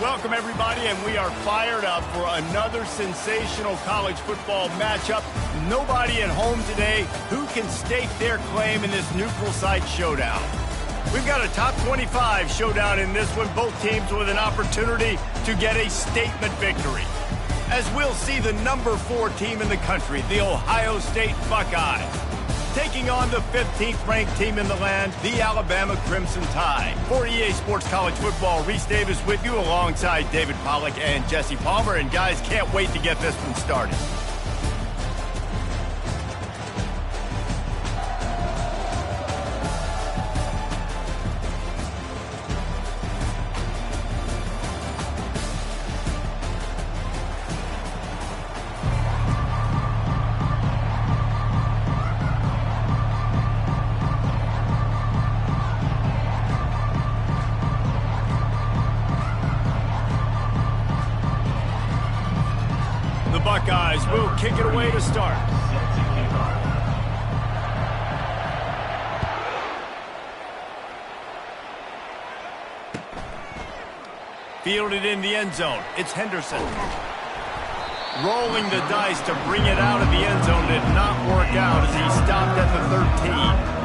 Welcome, everybody, and we are fired up for another sensational college football matchup. Nobody at home today who can stake their claim in this neutral site showdown. We've got a top 25 showdown in this one, both teams with an opportunity to get a statement victory. As we'll see the number 4 team in the country, the Ohio State Buckeyes, taking on the 15th-ranked team in the land, the Alabama Crimson Tide. For EA Sports College Football, Reese Davis with you alongside David Pollack and Jesse Palmer. And guys, can't wait to get this one started. Buckeyes will kick it away to start. Fielded in the end zone. It's Henderson. Rolling the dice to bring it out of the end zone did not work out as he stopped at the 13.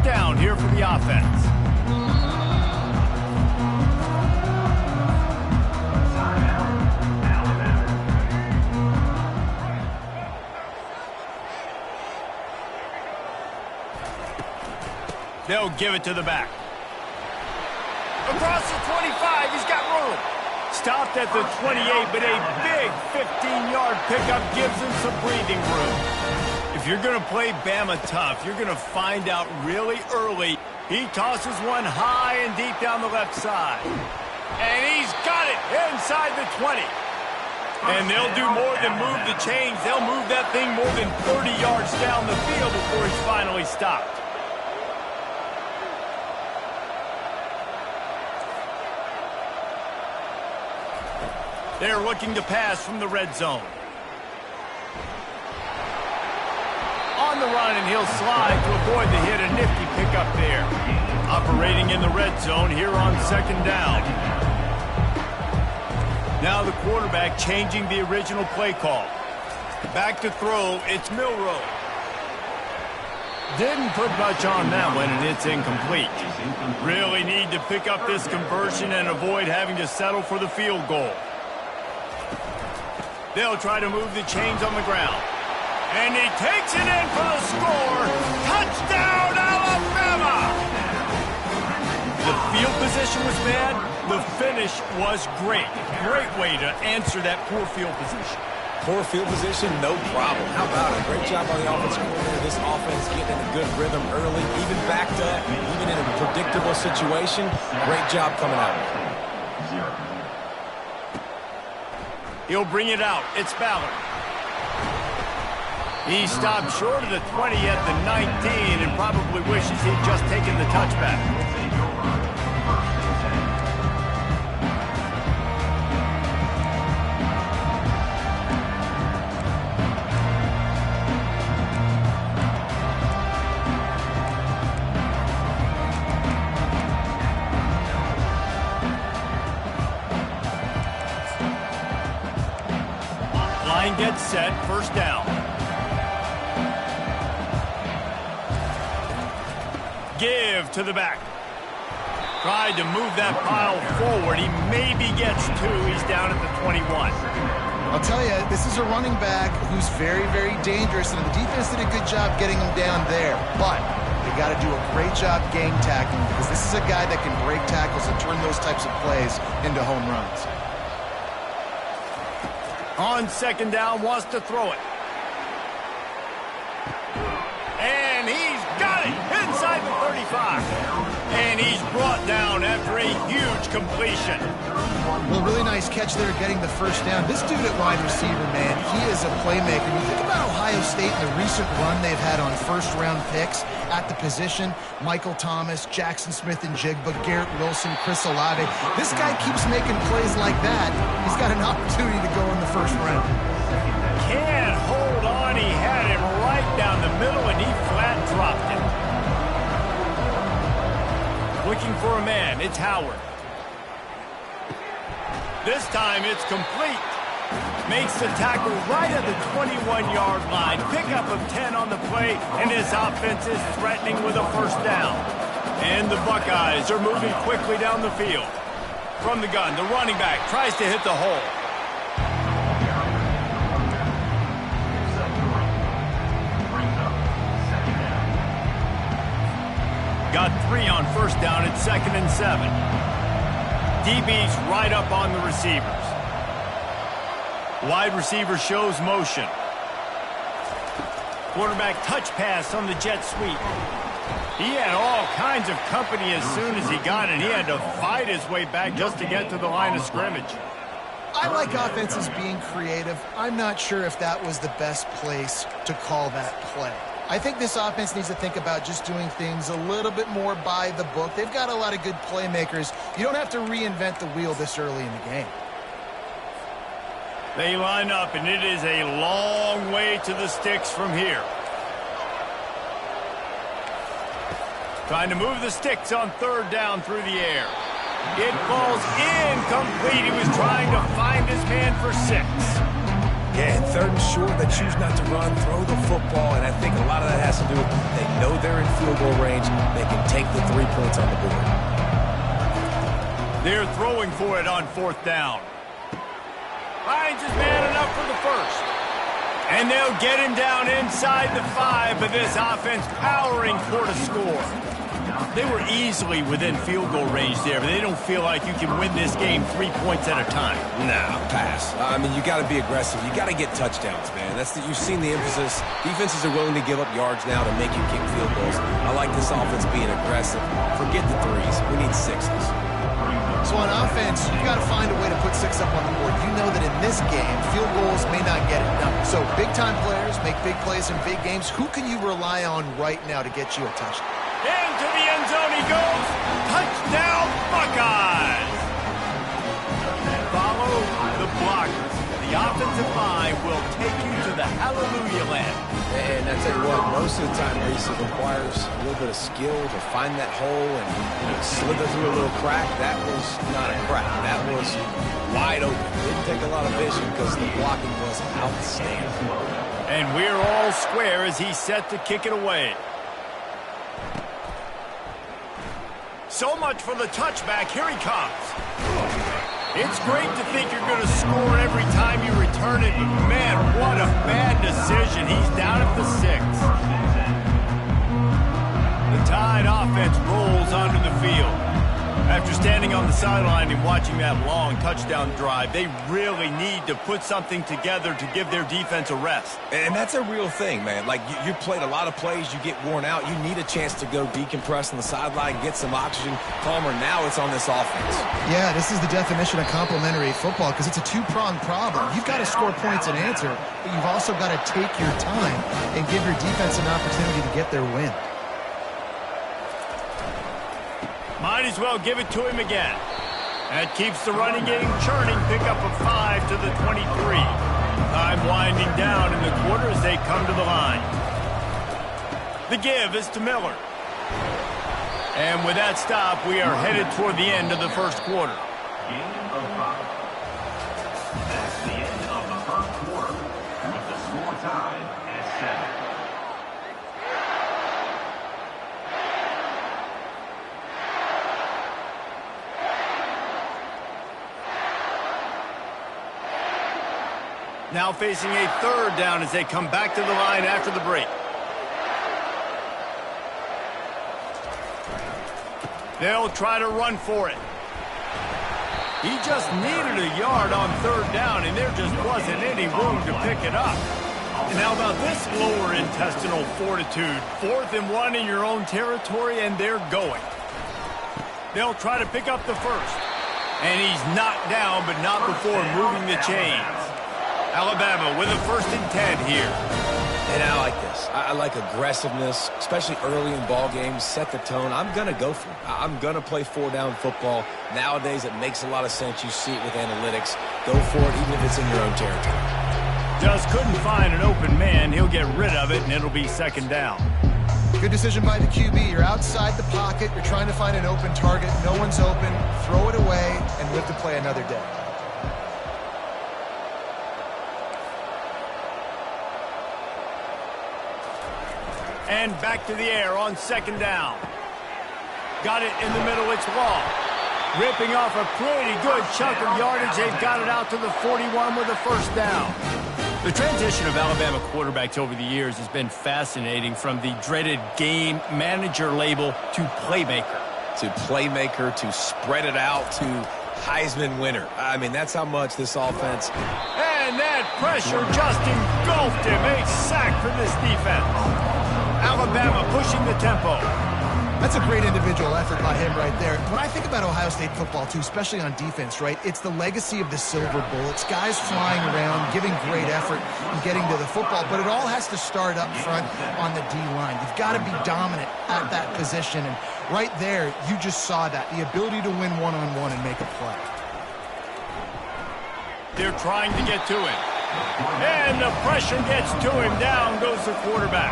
Down here for the offense. They'll give it to the back. Across the 25, he's got room. Stopped at the 28, but a big 15-yard pickup gives him some breathing room. If you're going to play Bama tough, you're going to find out really early. He tosses one high and deep down the left side. And he's got it inside the 20. And they'll do more than move the chains. They'll move that thing more than 30 yards down the field before he's finally stopped. They're looking to pass from the red zone. On the run, and he'll slide to avoid the hit. A nifty pickup there. Operating in the red zone here on second down. Now the quarterback changing the original play call. Back to throw, it's Milroe. Didn't put much on that one, and it's incomplete. Really need to pick up this conversion and avoid having to settle for the field goal. They'll try to move the chains on the ground. And he takes it in for the score. Touchdown, Alabama! The field position was bad. The finish was great. Great way to answer that poor field position. Poor field position, no problem. How about it? Great job on the offensive coordinator. This offense getting in a good rhythm early, even backed up, even in a predictable situation. Great job coming out. He'll bring it out. It's Ballard. He stopped short of the 20 at the 19 and probably wishes he'd just taken the touchback. Line gets set, first down. Give to the back. Tried to move that pile forward. He maybe gets two. He's down at the 21. I'll tell you, this is a running back who's very, very dangerous, and the defense did a good job getting him down there. But they got to do a great job game tackling, because this is a guy that can break tackles and turn those types of plays into home runs. On second down, wants to throw it. And he's got it inside the 35. And he's brought down after a huge completion. Well, really nice catch there getting the first down. This dude at wide receiver, man, he is a playmaker. You think about Ohio State and the recent run they've had on first-round picks at the position. Michael Thomas, Jackson Smith-Njigba, Garrett Wilson, Krizzle. This guy keeps making plays like that. He's got an opportunity to go in the first round. Can't hold on. He had it right down the middle, and he flat dropped it. Looking for a man. It's Howard. This time it's complete. Makes the tackle right at the 21-yard line. Pickup of 10 on the play, and his offense is threatening with a first down. And the Buckeyes are moving quickly down the field. From the gun, the running back tries to hit the hole. Got 3 on first down at 2nd and 7. DB's right up on the receivers. Wide receiver shows motion. Quarterback touch pass on the jet sweep. He had all kinds of company as soon as he got it. He had to fight his way back just to get to the line of scrimmage. I like offenses being creative. I'm not sure if that was the best place to call that play. I think this offense needs to think about just doing things a little bit more by the book. They've got a lot of good playmakers. You don't have to reinvent the wheel this early in the game. They line up, and it is a long way to the sticks from here. Trying to move the sticks on third down through the air. It falls incomplete. He was trying to find his man for 6. Yeah, and third and short, they choose not to run, throw the football, and I think a lot of that has to do with they know they're in field goal range. They can take the 3 points on the board. They're throwing for it on fourth down. Finds his man enough for the first. And they'll get him down inside the 5, but this offense powering for the score. They were easily within field goal range there, but they don't feel like you can win this game 3 points at a time. No, pass. I mean, you got to be aggressive. You got to get touchdowns, man. You've seen the emphasis. Defenses are willing to give up yards now to make you kick field goals. I like this offense being aggressive. Forget the 3s. We need 6s. So on offense, you got to find a way to put 6 up on the board. You know that in this game, field goals may not get it done. So big-time players make big plays in big games. Who can you rely on right now to get you a touchdown? Into the end zone he goes. Touchdown, Buckeyes. Follow the blockers. The offensive line will take you to the hallelujah land. And I tell you what, most of the time, Reese, it requires a little bit of skill to find that hole and slither through a little crack. That was not a crack. That was was wide open. Didn't take a lot of vision because the blocking was outstanding. And we're all square as he's set to kick it away. So much for the touchback. Here he comes. It's great to think you're going to score every time you return it, but man, what a bad decision. He's down at the 6. The Tide offense rolls onto the field. After standing on the sideline and watching that long touchdown drive, they really need to put something together to give their defense a rest. And that's a real thing, man. Like, you played a lot of plays, you get worn out, you need a chance to go decompress on the sideline, get some oxygen. Palmer, now it's on this offense. Yeah, this is the definition of complementary football because it's a two-pronged problem. You've got to score points and answer, but you've also got to take your time and give your defense an opportunity to get their win. Might as well give it to him again. That keeps the running game churning. Pick up a 5 to the 23. Time winding down in the quarter as they come to the line. The give is to Miller. And with that stop, we are headed toward the end of the first quarter. Game of 5. That's the end of the first quarter with the score tied at 7. Now facing a 3rd down as they come back to the line after the break. They'll try to run for it. He just needed a yard on 3rd down, and there just wasn't any room to pick it up. And how about this lower intestinal fortitude? 4th and 1 in your own territory, and they're going. They'll try to pick up the 1st. And he's knocked down, but not before moving the chains. Alabama with a 1st and 10 here. And I like this. I like aggressiveness, especially early in ball games. Set the tone. I'm going to go for it. I'm going to play 4-down football. Nowadays, it makes a lot of sense. You see it with analytics. Go for it, even if it's in your own territory. Just couldn't find an open man. He'll get rid of it, and it'll be 2nd down. Good decision by the QB. You're outside the pocket. You're trying to find an open target. No one's open. Throw it away and live to play another day. And back to the air on 2nd down. Got it in the middle, it's Wall. Ripping off a pretty good chunk of yardage. They've got it out to the 41 with a 1st down. The transition of Alabama quarterbacks over the years has been fascinating, from the dreaded game manager label to playmaker. To playmaker, to spread it out, to Heisman winner. I mean, that's how much this offense... And that pressure just engulfed him. A sack for this defense. Alabama pushing the tempo. That's a great individual effort by him right there. When I think about Ohio State football, too, especially on defense, right, it's the legacy of the silver bullets, guys flying around, giving great effort and getting to the football, but it all has to start up front on the D-line. You've got to be dominant at that position, and right there, you just saw that, the ability to win one-on-one and make a play. They're trying to get to him. And the pressure gets to him. Down goes the quarterback.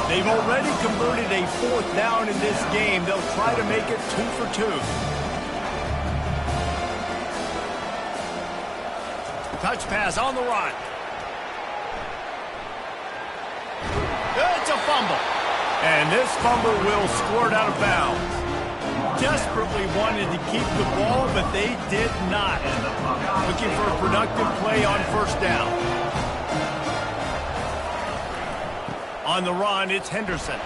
They've already converted a 4th down in this game. They'll try to make it 2 for 2. Touch pass on the run. It's a fumble. And this fumble will squirt out of bounds. Desperately wanted to keep the ball, but they did not. Looking for a productive play on 1st down. On the run, it's Henderson.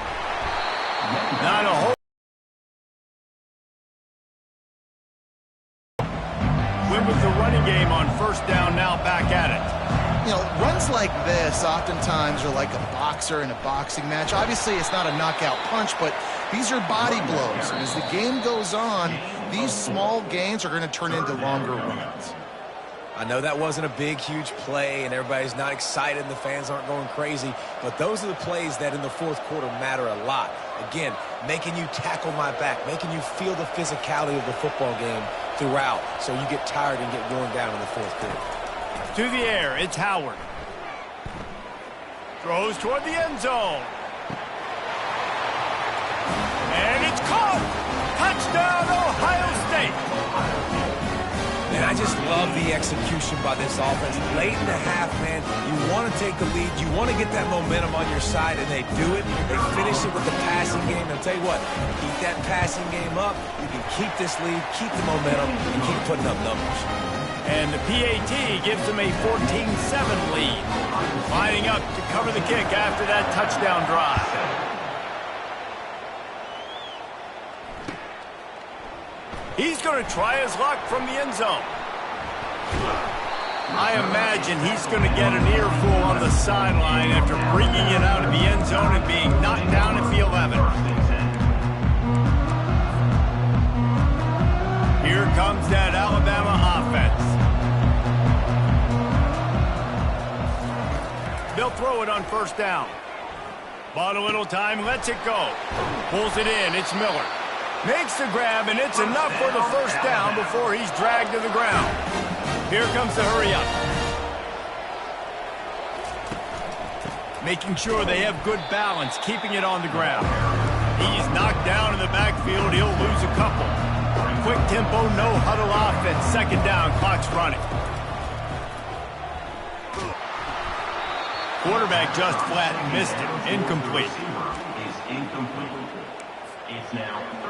Not a whole. Win with the running game on 1st down, now back at it. You know, runs like this oftentimes are like a boxer in a boxing match. Obviously, it's not a knockout punch, but these are body blows. And as the game goes on, these small gains are going to turn into longer runs. I know that wasn't a big, huge play, and everybody's not excited, and the fans aren't going crazy, but those are the plays that in the 4th quarter matter a lot. Again, making you tackle my back, making you feel the physicality of the football game throughout, so you get tired and get worn down in the 4th quarter. To the air, it's Howard. Throws toward the end zone. And it's caught! Touchdown, Ohio State! And I just love the execution by this offense. Late in the half, man, you want to take the lead. You want to get that momentum on your side, and they do it. They finish it with the passing game. I'll tell you what, keep that passing game up. You can keep this lead, keep the momentum, and keep putting up numbers. And the PAT gives them a 14-7 lead. Lining up to cover the kick after that touchdown drive. He's going to try his luck from the end zone. I imagine he's going to get an earful on the sideline after bringing it out of the end zone and being knocked down at the 11. Here comes that Alabama offense. They'll throw it on first down. Bought a little time, lets it go. Pulls it in, it's Miller. Makes the grab, and it's enough for the first down before he's dragged to the ground. Here comes the hurry up. Making sure they have good balance, keeping it on the ground. He's knocked down in the backfield. He'll lose a couple. Quick tempo, no huddle offense. Second down, clock's running. Quarterback just flat missed it. Incomplete.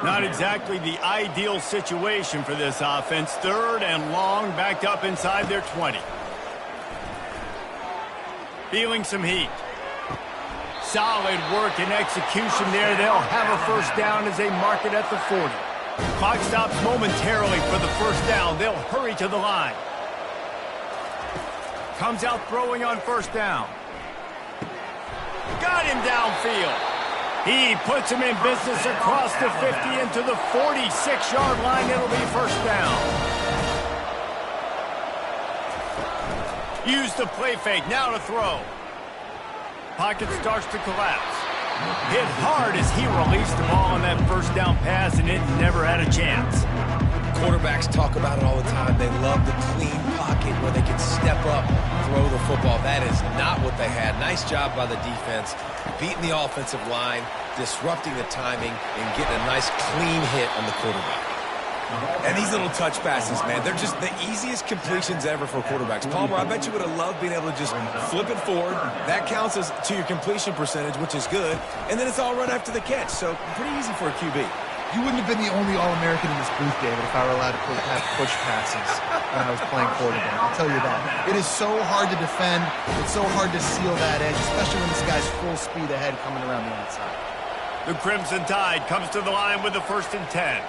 Not exactly the ideal situation for this offense. Third and long, backed up inside their 20. Feeling some heat. Solid work and execution there. They'll have a first down as they mark it at the 40. Clock stops momentarily for the first down. They'll hurry to the line. Comes out throwing on first down. Got him downfield. He puts him in business across the 50 into the 46-yard line. It'll be first down. Use the play fake. Now to throw. Pocket starts to collapse. Hit hard as he released the ball on that first down pass, and it never had a chance. Quarterbacks talk about it all the time. They love the clean pocket where they can step up, throw the football. That is not what they had. Nice job by the defense, beating the offensive line, disrupting the timing, and getting a nice clean hit on the quarterback. And these little touch passes, man, they're just the easiest completions ever for quarterbacks. Palmer, I bet you would have loved being able to just flip it forward. That counts as to your completion percentage, which is good. And then it's all run after the catch, so pretty easy for a QB. You wouldn't have been the only All-American in this booth, David, if I were allowed to have push passes when I was playing quarterback. I'll tell you that. It is so hard to defend. It's so hard to seal that edge, especially when this guy's full speed ahead coming around the outside. The Crimson Tide comes to the line with the 1st and 10.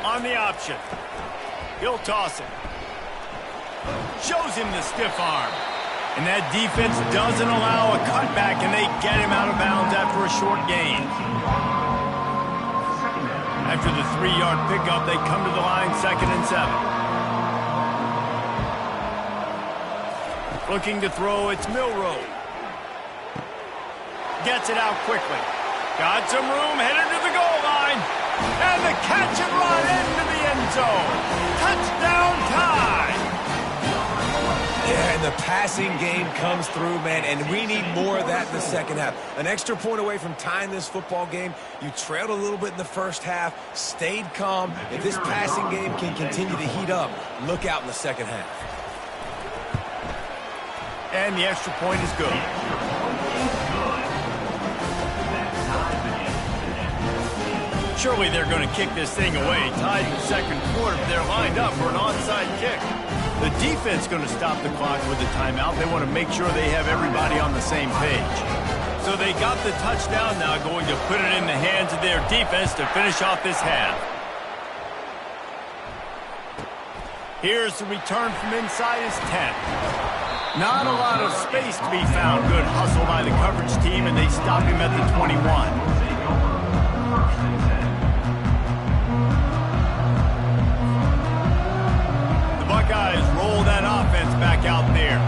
On the option. He'll toss it. Shows him the stiff arm. And that defense doesn't allow a cutback, and they get him out of bounds after a short gain. After the 3-yard pickup, they come to the line 2nd and 7. Looking to throw, it's Milroe. Gets it out quickly. Got some room, headed to the goal line. And the catch and run into the end zone. Touchdown Tide! Yeah, and the passing game comes through, man, and we need more of that in the second half. An extra point away from tying this football game. You trailed a little bit in the first half, stayed calm. If this passing game can continue to heat up, look out in the second half. And the extra point is good. Surely they're going to kick this thing away. Tied in the second quarter, they're lined up for an onside kick. The defense going to stop the clock with a timeout. They want to make sure they have everybody on the same page. So they got the touchdown now, going to put it in the hands of their defense to finish off this half. Here's the return from inside his 10. Not a lot of space to be found. Good hustle by the coverage team, and they stop him at the 21. Buckeyes roll that offense back out there.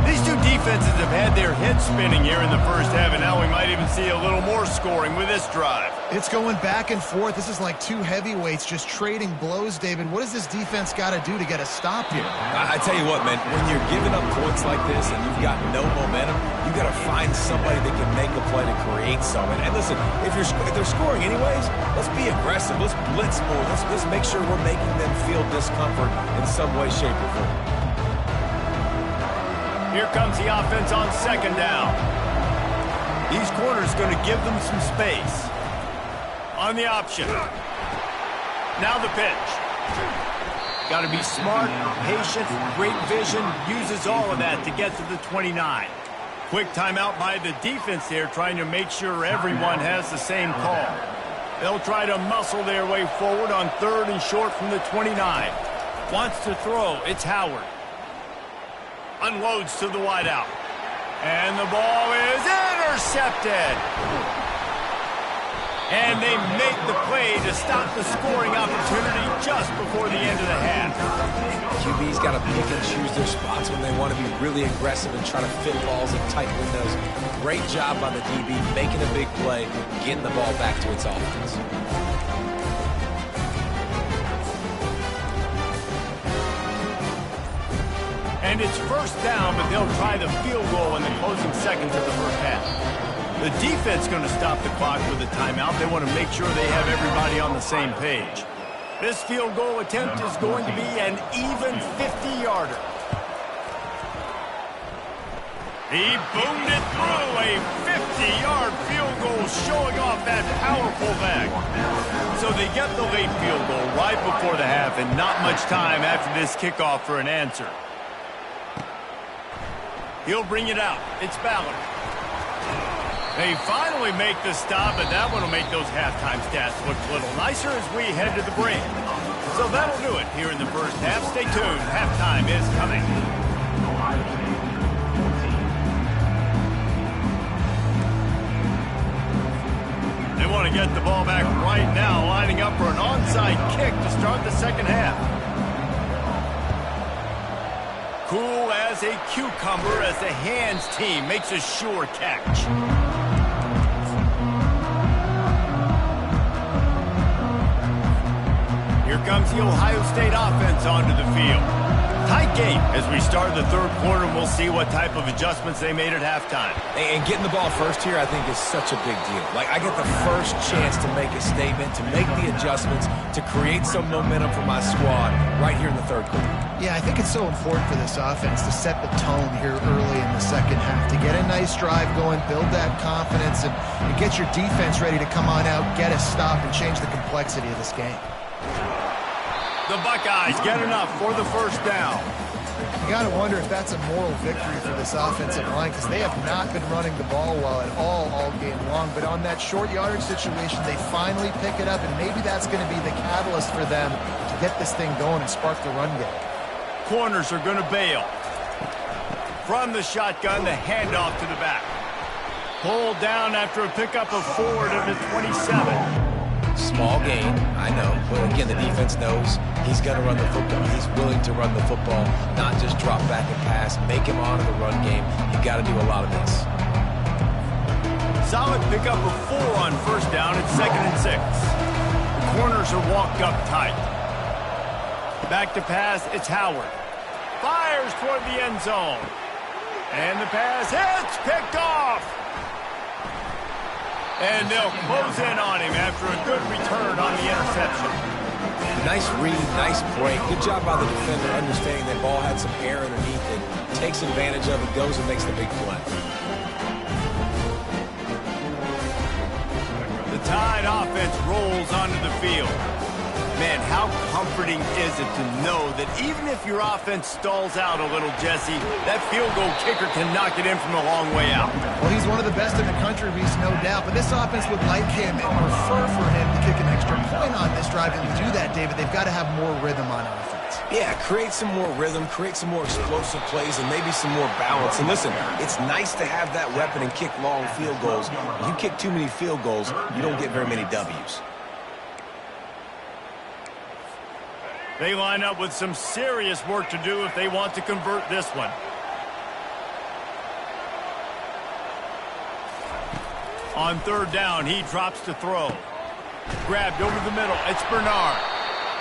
These two defenses have had their heads spinning here in the first half, and now we might even see a little more scoring with this drive. It's going back and forth. This is like two heavyweights just trading blows, David. What does this defense got to do to get a stop here? I tell you what, man, when you're giving up points like this and you've got no momentum, you got to find somebody that can make a play to create something. And listen, if they're scoring anyways, let's be aggressive. Let's blitz more. Let's make sure we're making them feel discomfort in some way, shape, or form. Here comes the offense on second down. These corners going to give them some space. On the option. Now the pitch. Got to be smart, patient, great vision. Uses all of that to get to the 29. Quick timeout by the defense there, trying to make sure everyone has the same call. They'll try to muscle their way forward on 3rd and short from the 29. Wants to throw. It's Howard. Unloads to the wideout. And the ball is intercepted. And they make the play to stop the scoring opportunity just before the end of the half. QB's got to pick and choose their spots when they want to be really aggressive and try to fit balls in tight windows. Great job by the DB making a big play, getting the ball back to its offense. And it's first down, but they'll try the field goal in the closing seconds of the first half. The defense going to stop the clock with a timeout. They want to make sure they have everybody on the same page. This field goal attempt is going to be an even 50-yarder. He boomed it through, a 50-yard field goal showing off that powerful leg. So they get the late field goal right before the half and not much time after this kickoff for an answer. He'll bring it out. It's Ballard. They finally make the stop, but that one will make those halftime stats look a little nicer as we head to the break. So that'll do it here in the first half. Stay tuned. Halftime is coming. They want to get the ball back right now, lining up for an onside kick to start the second half. Cool as a cucumber as the hands team makes a sure catch. Here comes the Ohio State offense onto the field. Tight game as we start the third quarter, and we'll see what type of adjustments they made at halftime. And getting the ball first here, I think, is such a big deal. Like, I get the first chance to make a statement, to make the adjustments, to create some momentum for my squad right here in the third quarter. Yeah, I think it's so important for this offense to set the tone here early in the second half, to get a nice drive going, build that confidence, and get your defense ready to come on out, get a stop, and change the complexity of this game. The Buckeyes get enough for the first down. You got to wonder if that's a moral victory for this offensive line, because they have not been running the ball well at all game long. But on that short yardage situation, they finally pick it up, and maybe that's going to be the catalyst for them to get this thing going and spark the run game. Corners are going to bail. From the shotgun, the handoff to the back. Pulled down after a pickup of 4 to the 27. Small gain, I know, but again, the defense knows he's going to run the football. He's willing to run the football, not just drop back and pass, make him honor the run game. You got to do a lot of this. Solid pickup of 4 on first down. It's 2nd and 6. The corners are walked up tight. Back to pass, it's Howard. Fires toward the end zone. And the pass hits, picked off. And they'll close in on him after a good return on the interception. Nice read, nice break. Good job by the defender understanding that ball had some air underneath it. Takes advantage of it, goes and makes the big play. The Tide offense rolls onto the field. Man, how comforting is it to know that even if your offense stalls out a little, Jesse, that field goal kicker can knock it in from a long way out. Well, he's one of the best in the country, Reese, no doubt. But this offense would like him and prefer for him to kick an extra point on this drive. And to do that, David, they've got to have more rhythm on offense. Yeah, create some more rhythm, create some more explosive plays, and maybe some more balance. And listen, it's nice to have that weapon and kick long field goals. If you kick too many field goals, you don't get very many W's. They line up with some serious work to do if they want to convert this one. On third down, he drops to throw. Grabbed over the middle. It's Bernard.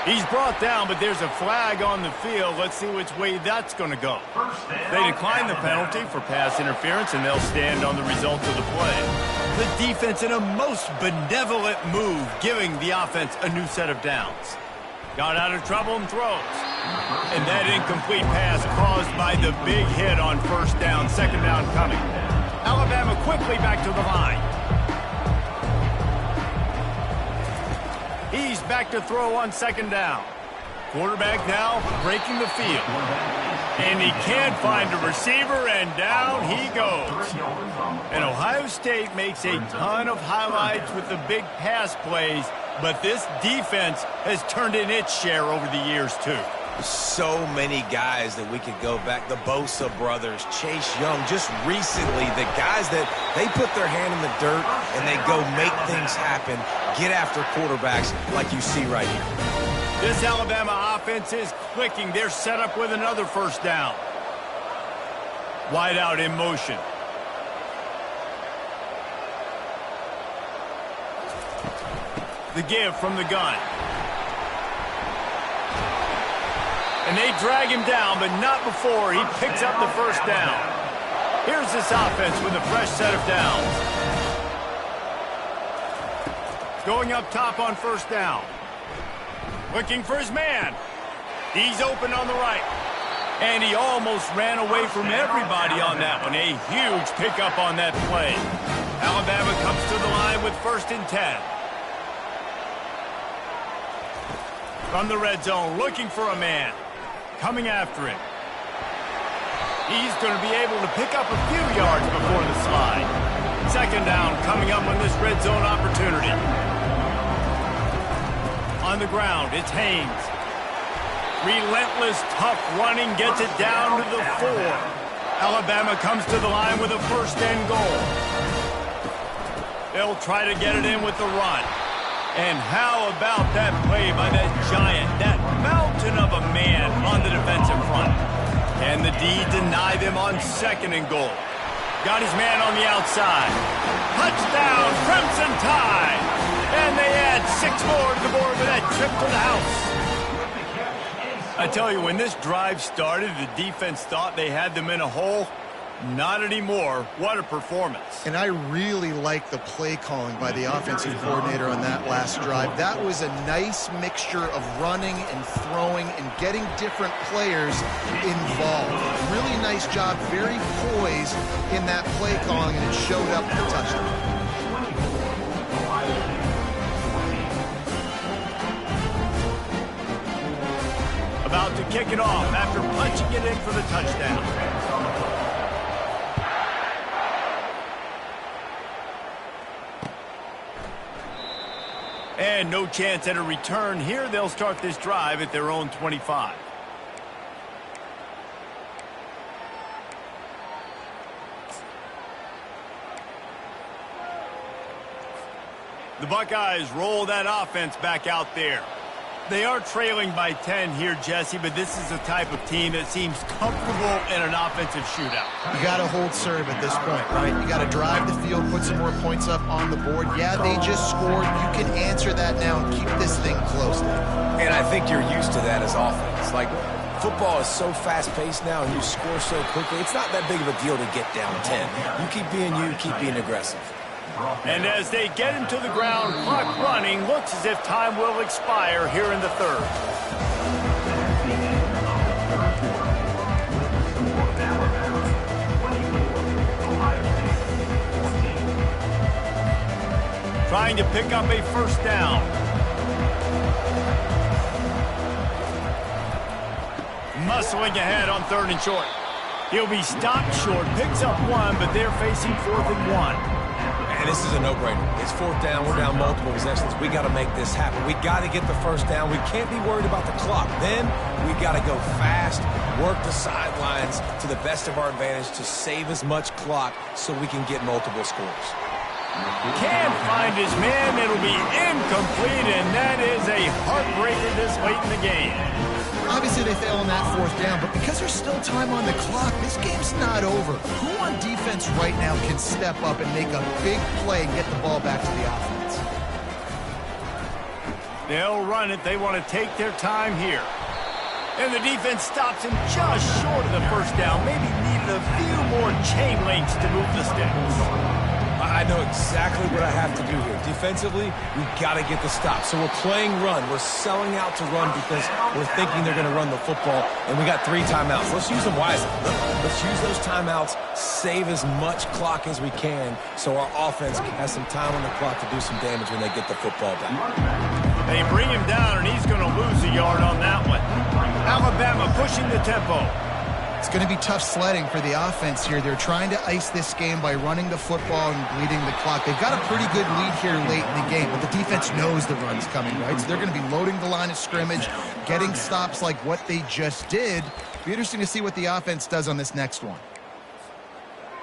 He's brought down, but there's a flag on the field. Let's see which way that's going to go. They decline the penalty for pass interference, and they'll stand on the result of the play. The defense in a most benevolent move, giving the offense a new set of downs. Got out of trouble and throws. And that incomplete pass caused by the big hit on first down, second down coming. Alabama quickly back to the line. He's back to throw on second down. Quarterback now breaking the field. And he can't find a receiver, and down he goes. And Ohio State makes a ton of highlights with the big pass plays, but this defense has turned in its share over the years, too. So many guys that we could go back. The Bosa brothers, Chase Young, just recently, the guys that they put their hand in the dirt and they go make things happen, get after quarterbacks like you see right here. This Alabama offense is clicking. They're set up with another first down. Wide out in motion. The give from the gun. And they drag him down, but not before he picks up the first down. Here's this offense with a fresh set of downs. Going up top on first down. Looking for his man. He's open on the right. And he almost ran away from everybody on that one. A huge pickup on that play. Alabama comes to the line with 1st and 10. From the red zone, looking for a man. Coming after him. He's going to be able to pick up a few yards before the slide. Second down coming up on this red zone opportunity. On the ground, it's Haynes. Relentless, tough running gets it down to the 4. Alabama comes to the line with a 1st and goal. They'll try to get it in with the run. And how about that play by that giant, that mountain of a man on the defensive front? Can the D deny them on 2nd and goal? Got his man on the outside. Touchdown, Crimson Tide! And they add 6 more to the board with that trip to the house. I tell you, when this drive started, the defense thought they had them in a hole. Not anymore. What a performance. And I really like the play calling by the offensive coordinator on that last drive. That was a nice mixture of running and throwing and getting different players involved. Really nice job, very poised in that play calling, and it showed up in the touchdown. About to kick it off after punching it in for the touchdown. And no chance at a return here. They'll start this drive at their own 25. The Buckeyes roll that offense back out there. They are trailing by 10 here, Jesse, but this is the type of team that seems comfortable in an offensive shootout. You got to hold serve at this point, right? You got to drive the field, put some more points up on the board. Yeah, they just scored. You can answer that now and keep this thing close. And I think you're used to that as offense. Like, football is so fast-paced now and you score so quickly, it's not that big of a deal to get down 10. You keep being aggressive. And as they get into the ground, clock running, looks as if time will expire here in the 3rd. Trying to pick up a 1st down. Muscling ahead on 3rd and short. He'll be stopped short, picks up 1, but they're facing 4th and 1. And this is a no-brainer. It's 4th down. We're down multiple possessions. We got to make this happen. We got to get the 1st down. We can't be worried about the clock. Then we got to go fast, work the sidelines to the best of our advantage to save as much clock so we can get multiple scores. Can't find his man. It'll be incomplete, and that is a heartbreaker this late in the game. they fail on that fourth down, but because there's still time on the clock, this game's not over. Who on defense right now can step up and make a big play and get the ball back to the offense? They'll run it. They want to take their time here. And the defense stops him just short of the first down. Maybe needed a few more chain links to move the sticks. I know exactly what I have to do here. Defensively, we've got to get the stop. So we're playing run. We're selling out to run because we're thinking they're going to run the football, and we got 3 timeouts. Let's use them wisely. Let's use those timeouts, save as much clock as we can so our offense has some time on the clock to do some damage when they get the football back. They bring him down, and he's going to lose a yard on that one. Alabama pushing the tempo. It's going to be tough sledding for the offense here. They're trying to ice this game by running the football and bleeding the clock. They've got a pretty good lead here late in the game, but the defense knows the run's coming, right? So they're going to be loading the line of scrimmage, getting stops like what they just did. Be interesting to see what the offense does on this next one.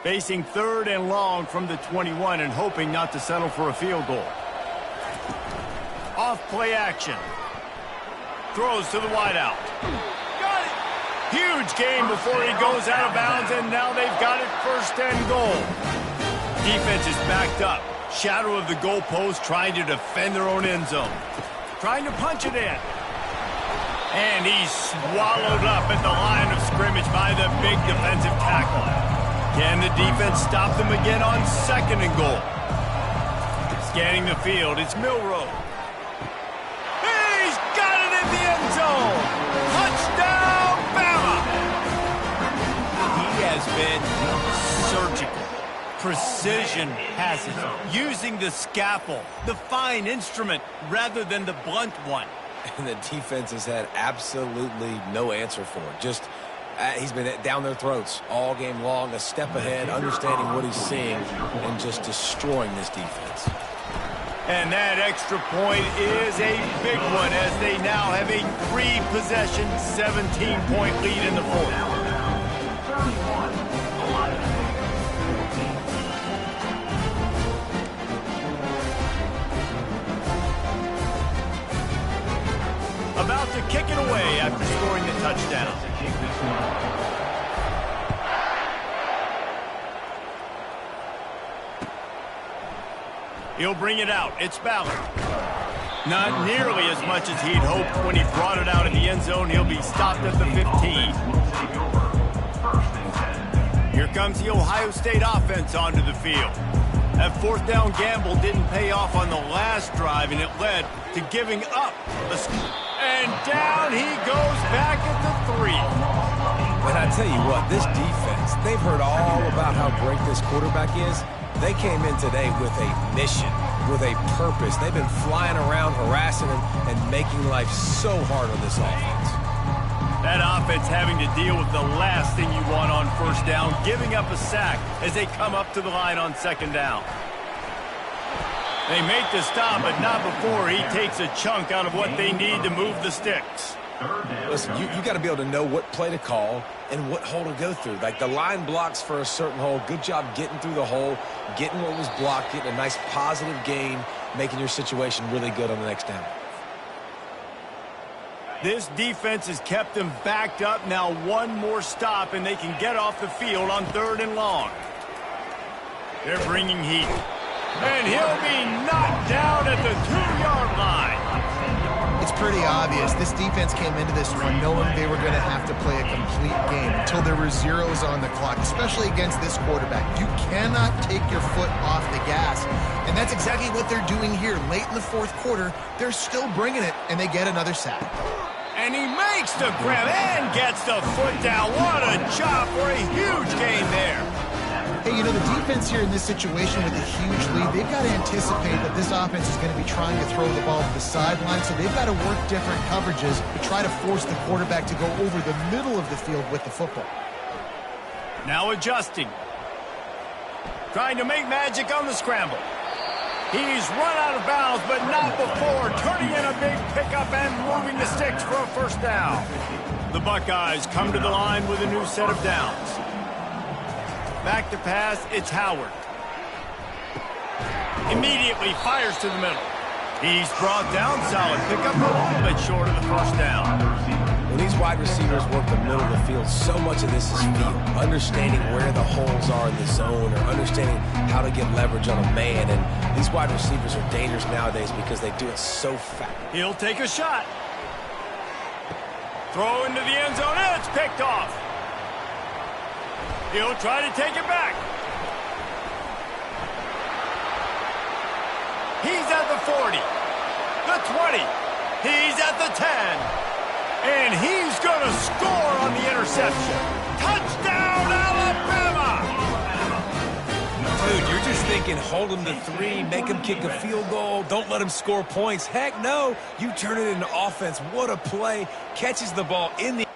Facing 3rd and long from the 21 and hoping not to settle for a field goal. Off play action. Throws to the wideout. Got it! Huge gain before he goes out of bounds, and now they've got it 1st and goal. Defense is backed up. Shadow of the goalpost trying to defend their own end zone. Trying to punch it in. And he's swallowed up at the line of scrimmage by the big defensive tackle. Can the defense stop them again on 2nd and goal? Scanning the field, it's Milroe. He's got it in the end zone! Touchdown, Bama! He has been surgical. Precision passes, using the scalpel, the fine instrument, rather than the blunt one. And the defense has had absolutely no answer for it. Just, he's been down their throats all game long, a step ahead, understanding what he's seeing, and just destroying this defense. And that extra point is a big one as they now have a 3-possession, 17-point lead in the 4th. About to kick it away after scoring the touchdown. He'll bring it out. It's Ballard. Not nearly as much as he'd hoped when he brought it out in the end zone. He'll be stopped at the 15. Here comes the Ohio State offense onto the field. That 4th down gamble didn't pay off on the last drive, and it led to giving up. And down he goes back at the 3. And I tell you what, this defense, they've heard all about how great this quarterback is. They came in today with a mission, with a purpose. They've been flying around, harassing him, and making life so hard on this offense. That offense having to deal with the last thing you want on 1st down, giving up a sack as they come up to the line on 2nd down. They make the stop, but not before he takes a chunk out of what they need to move the sticks. Listen, you got to be able to know what play to call and what hole to go through. Like the line blocks for a certain hole. Good job getting through the hole, getting what was blocked, getting a nice positive gain, making your situation really good on the next down. This defense has kept them backed up. Now one more stop, and they can get off the field on 3rd and long. They're bringing heat. And he'll be knocked down at the 2-yard line. It's pretty obvious. This defense came into this one knowing they were going to have to play a complete game until there were zeros on the clock, especially against this quarterback. You cannot take your foot off the gas, and that's exactly what they're doing here. Late in the 4th quarter, they're still bringing it, and they get another sack. And he makes the grab and gets the foot down. What a job for a huge gain there. Hey, you know, the defense here in this situation with a huge lead, they've got to anticipate that this offense is going to be trying to throw the ball to the sideline, so they've got to work different coverages to try to force the quarterback to go over the middle of the field with the football. Now adjusting. Trying to make magic on the scramble. He's run out of bounds, but not before turning in a big pickup and moving the sticks for a 1st down. The Buckeyes come to the line with a new set of downs. Back to pass, it's Howard. Immediately fires to the middle. He's brought down, solid pickup, a little bit short of the 1st down. When When these wide receivers work the middle of the field, so much of this is feel. Understanding where the holes are in the zone or understanding how to get leverage on a man. And these wide receivers are dangerous nowadays because they do it so fast. He'll take a shot. Throw into the end zone, and it's picked off. He'll try to take it back. He's at the 40, the 20. He's at the 10. And he's going to score on the interception. Touchdown, Alabama! Dude, you're just thinking, hold him to 3, make him kick a field goal, don't let him score points. Heck no, you turn it into offense. What a play. Catches the ball in the...